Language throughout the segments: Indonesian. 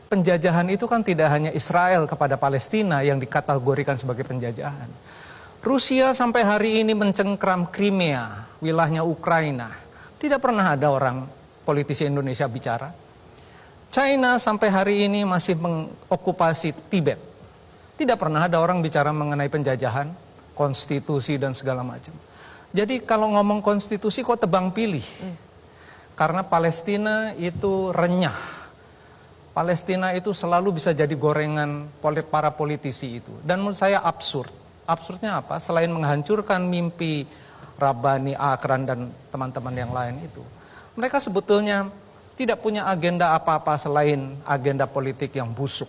penjajahan itu kan tidak hanya Israel kepada Palestina yang dikategorikan sebagai penjajahan. Rusia sampai hari ini mencengkram Crimea, wilayahnya Ukraina. Tidak pernah ada orang politisi Indonesia bicara. China sampai hari ini masih mengokupasi Tibet. Tidak pernah ada orang bicara mengenai penjajahan, konstitusi dan segala macam. Jadi kalau ngomong konstitusi kok tebang pilih. Karena Palestina itu renyah. Palestina itu selalu bisa jadi gorengan para politisi itu. Dan menurut saya absurd. Absurdnya apa? Selain menghancurkan mimpi Rabbani, Akran dan teman-teman yang lain itu, mereka sebetulnya tidak punya agenda apa-apa selain agenda politik yang busuk.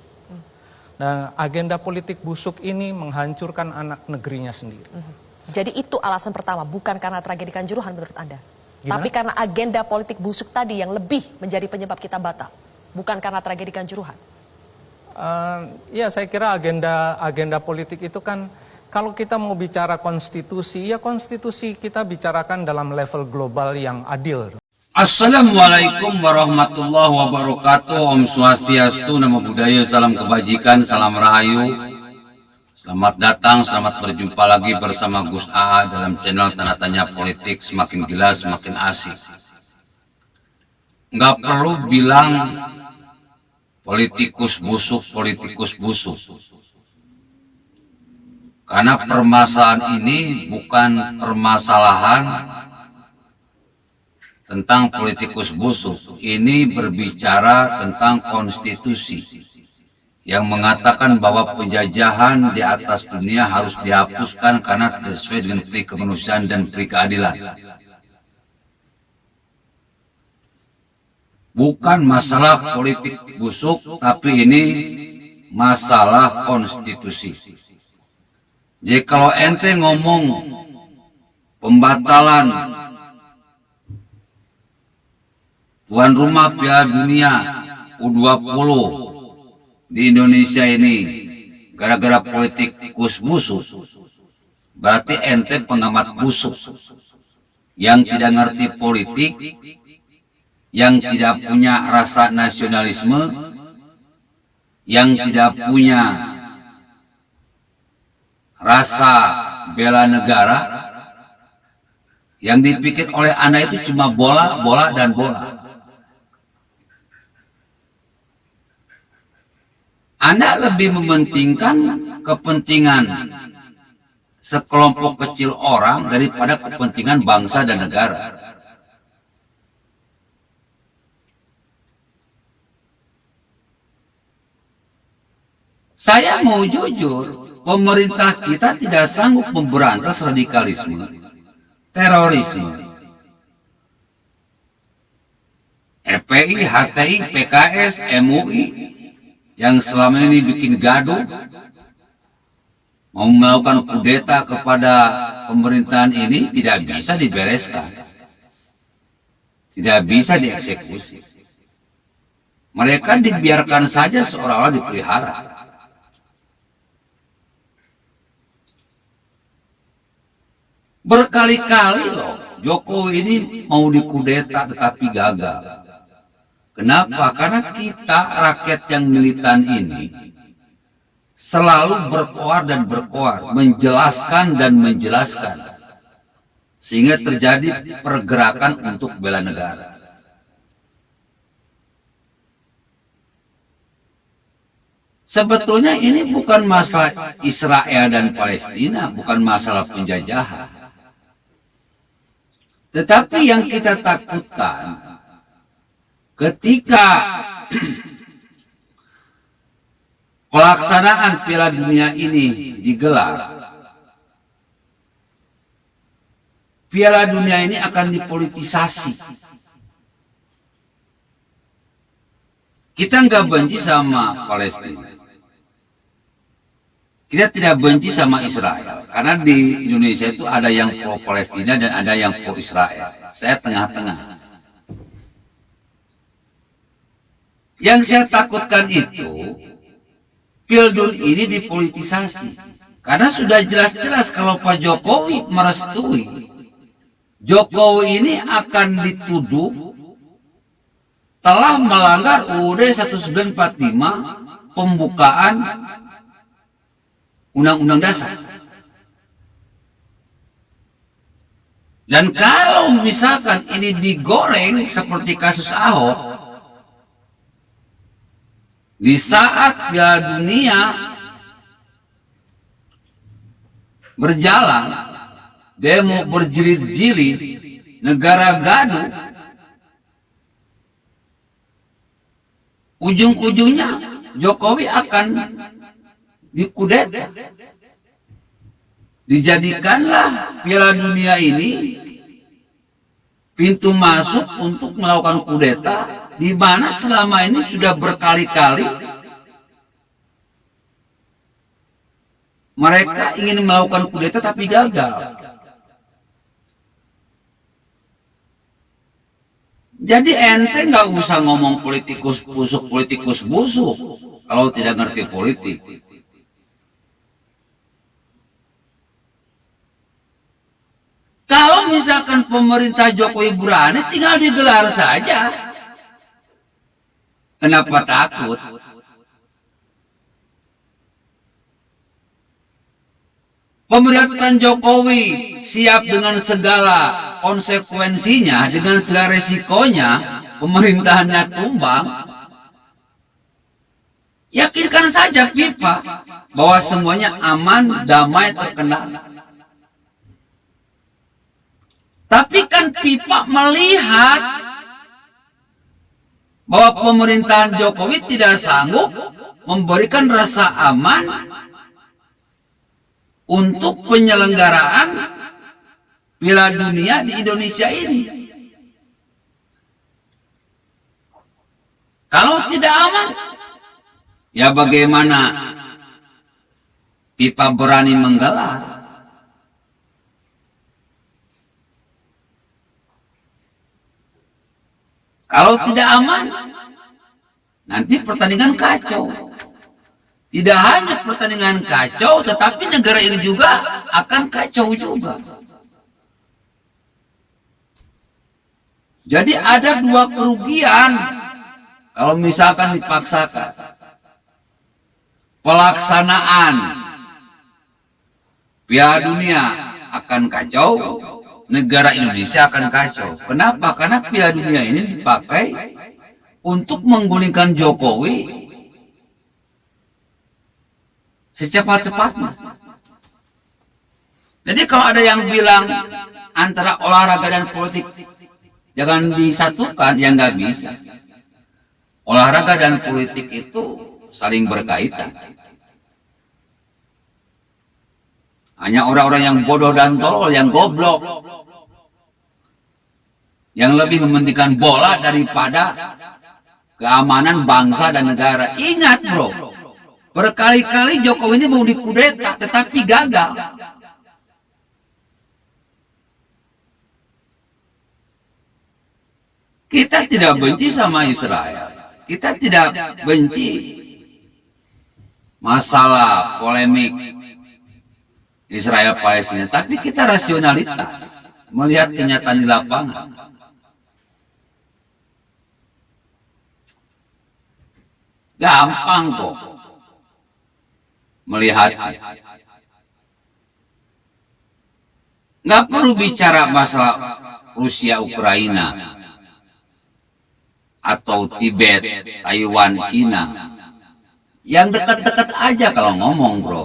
Nah, agenda politik busuk ini menghancurkan anak negerinya sendiri. Jadi itu alasan pertama, bukan karena tragedi Kanjuruhan menurut Anda? Gimana? Tapi karena agenda politik busuk tadi yang lebih menjadi penyebab kita batal, bukan karena tragedi Kanjuruhan? Ya, saya kira agenda politik itu kan, kalau kita mau bicara konstitusi, ya konstitusi kita bicarakan dalam level global yang adil. Assalamualaikum warahmatullahi wabarakatuh. Om Swastiastu, Namo Buddhaya, salam kebajikan, salam rahayu. Selamat datang, selamat berjumpa lagi bersama Gus AA dalam channel Tanda Tanya Politik, semakin gila semakin asik. Nggak perlu bilang politikus busuk, karena permasalahan ini bukan permasalahan tentang politikus busuk. Ini berbicara tentang konstitusi yang mengatakan bahwa penjajahan di atas dunia harus dihapuskan karena sesuai dengan pri kemanusiaan dan pri keadilan. Bukan masalah politik busuk, tapi ini masalah konstitusi. Jadi kalau ente ngomong pembatalan tuan rumah Piala Dunia U20 di Indonesia ini gara-gara politik busuk, berarti ente pengamat busuk yang tidak ngerti politik, yang tidak punya rasa nasionalisme, yang tidak punya rasa bela negara. Yang dipikir oleh Anda itu cuma bola, bola, dan bola. Anda lebih mementingkan kepentingan sekelompok kecil orang daripada kepentingan bangsa dan negara. Saya mau jujur, pemerintah kita tidak sanggup memberantas radikalisme, terorisme. FPI, HTI, PKS, MUI yang selama ini bikin gaduh, mau melakukan kudeta kepada pemerintahan ini, tidak bisa dibereskan, tidak bisa dieksekusi. Mereka dibiarkan saja seolah-olah dipelihara. Berkali-kali loh Jokowi ini mau dikudeta tetapi gagal. Kenapa? Karena kita rakyat yang militan ini selalu berkoar dan berkoar, menjelaskan dan menjelaskan, sehingga terjadi pergerakan untuk bela negara. Sebetulnya ini bukan masalah Israel dan Palestina, bukan masalah penjajahan. Tetapi yang kita takutkan ketika pelaksanaan Piala Dunia ini digelar, Piala Dunia ini akan dipolitisasi. Kita nggak benci sama Palestina, kita tidak benci sama Israel, karena di Indonesia itu ada yang pro Palestina dan ada yang pro Israel. Saya tengah-tengah. Yang saya takutkan itu Pildun ini dipolitisasi, karena sudah jelas-jelas kalau Pak Jokowi merestui, Jokowi ini akan dituduh telah melanggar UUD 1945 pembukaan Undang-Undang Dasar. Dan kalau misalkan ini digoreng seperti kasus Ahok, di saat Piala Dunia berjalan, demo berjilid-jilid, negara gaduh, ujung-ujungnya Jokowi akan dikudeta. Dijadikanlah Piala Dunia ini pintu masuk untuk melakukan kudeta, di mana selama ini sudah berkali-kali mereka ingin melakukan kudeta tapi gagal. Jadi ente nggak usah ngomong politikus busuk kalau tidak ngerti politik. Kalau misalkan pemerintah Jokowi berani, tinggal digelar saja. Kenapa takut? Pemerintahan Jokowi siap dengan segala konsekuensinya, dengan segala resikonya, pemerintahannya tumbang. Yakinkan saja FIFA bahwa semuanya aman, damai, terkendali. Tapi kan FIFA melihat bahwa pemerintahan Jokowi tidak sanggup memberikan rasa aman untuk penyelenggaraan Piala Dunia di Indonesia ini. Kalau tidak aman, ya bagaimana FIFA berani menggelar? Kalau tidak aman, nanti pertandingan kacau. Tidak hanya pertandingan kacau, tetapi negara ini juga akan kacau juga. Jadi ada dua kerugian kalau misalkan dipaksakan. Pelaksanaan Piala Dunia akan kacau, negara Indonesia akan kacau. Kenapa? Karena Piala Dunia ini dipakai untuk menggulingkan Jokowi secepat-cepatnya. Jadi kalau ada yang bilang antara olahraga dan politik jangan disatukan, ya nggak bisa. Olahraga dan politik itu saling berkaitan. Hanya orang-orang yang bodoh dan tolol, yang goblok, yang lebih mementingkan bola daripada keamanan bangsa dan negara. Ingat bro, berkali-kali Jokowi ini mau dikudeta tetapi gagal. Kita tidak benci sama Israel. Kita tidak benci masalah polemik Israel Palestina, tapi kita rasionalitas melihat kenyataan di lapangan. Gampang kok melihat. Nggak perlu bicara masalah Rusia Ukraina atau Tibet, Taiwan, Cina. Yang dekat-dekat aja kalau ngomong bro.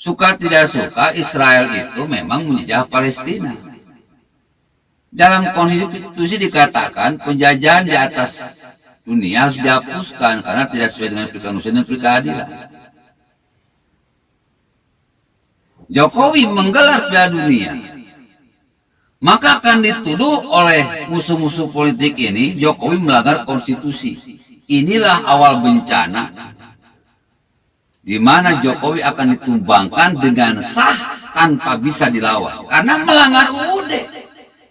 Suka tidak suka, Israel itu memang menjajah Palestina. Dalam konstitusi dikatakan penjajahan di atas dunia harus dihapuskan karena tidak sesuai dengan kemanusiaan dan keadilan. Jokowi menggelar Piala Dunia, maka akan dituduh oleh musuh-musuh politik ini Jokowi melanggar konstitusi. Inilah awal bencana di mana Jokowi akan ditumbangkan dengan sah tanpa bisa dilawan karena melanggar UUD.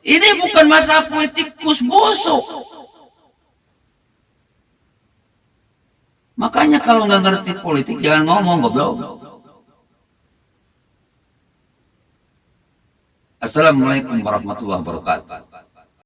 Ini bukan masalah politikus busuk. Makanya kalau nggak ngerti politik jangan ngomong goblok. Assalamualaikum warahmatullahi wabarakatuh.